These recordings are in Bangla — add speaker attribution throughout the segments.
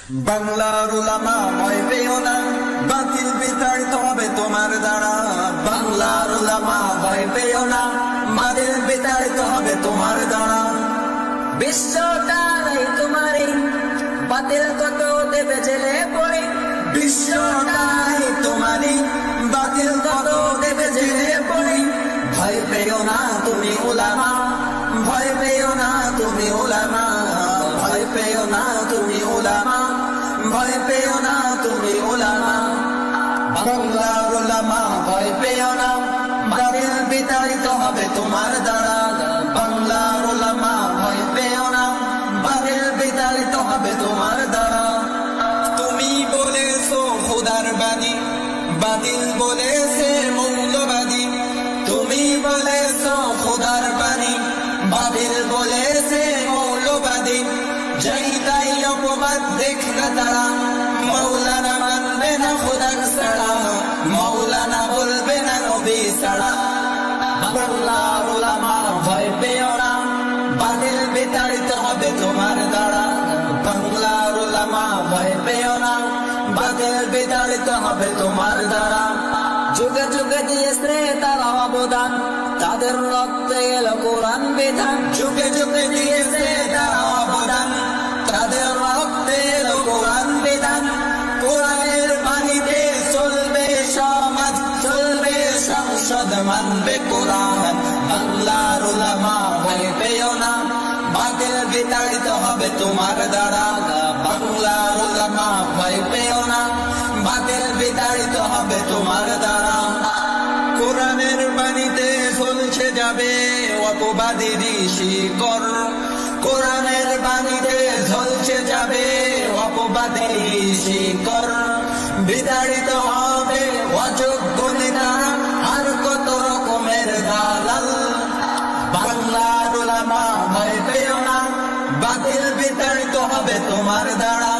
Speaker 1: বাংলার উলামা ভয় পেও না, বাতিল বিতাড়িত হবে তোমার দ্বারা। বাংলার উলামা ভয় পেও না, বাতিল বিতাড়িত হবে তোমার দ্বারা।
Speaker 2: বিশ্বটাই তোমারই, বাতিল কত দেবে জেলে পড়ে।
Speaker 1: বিশ্বটাই তোমারই, বাতিল কত দেবে জেলে পড়ে। ভয় পেও না তুমি উলামা, ভয় পেও না তুমি উলামা, ভয় পেও না তুমি উলামা, ভয় পেও না তুমি উলামা। বাংলার উলামা ভয় পেও না, বাতিল বিতাড়িত হবে তোমার দ্বারা। বাংলার উলামা ভয় পেও না, বাতিল বিতাড়িত হবে তোমার দ্বারা। তুমি বলেছো খোদার বাণী, বাতিল বলেছে মৌলবাদী। তুমি বলেছো খোদার বাণী, বাতিল বলেছে মৌলবাদী। যাই তাই অপবাদ দেখবে তারা, মৌলানা মানবে না খোদার ছাড়া, মৌলানা বলবে না নবী ছাড়া। বাংলার উলামা ভয় পেও না, বাতিল বিতাড়িত হবে তোমার দ্বারা। বাংলার উলামা ভয় পেও না, বাতিল বিতাড়িত হবে তোমার দ্বারা।
Speaker 2: যুগে যুগে দিয়েছে তারা অবদান, তাদের রক্তে এলো কোরআন বিধান।
Speaker 1: যুগে যুগে দিয়েছে তারা অবদান, তাদের রক্তে এলো কোরআন বিধান। কোরআনের বাণীতে চলবে সমাজ, চলবে সংসদ, মানবে কোরআন। বাংলার উলামা ভয় পেও না, বাতিল বিতাড়িত হবে তোমার দ্বারা। বাংলার উলামা ভয় পেও না, বাতিল বিতাড়িত হবে তোমার দ্বারা। কোরআনের বাণীতে চলছে যাবে অপবাদীর শিকড়, কোরআনের বাণীতে ঝলছে যাবে অপবাদীর শিকড়। বিতাড়িত হবে অযোগ্য নেতা আর কত রকমের দালাল। বাংলার উলামা ভয় পেও না, বাতিল বিতাড়িত হবে তোমার দ্বারা।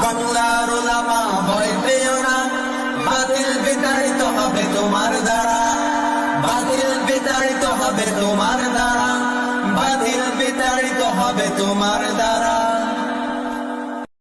Speaker 1: বাংলার উলামা ভয় পেও না, বাতিল বিতাড়িত হবে তোমার দ্বারা। বাতিল বিতাড়িত হবে তোমার দ্বারা, বাতিল বিতাড়িত হবে তোমার দ্বারা।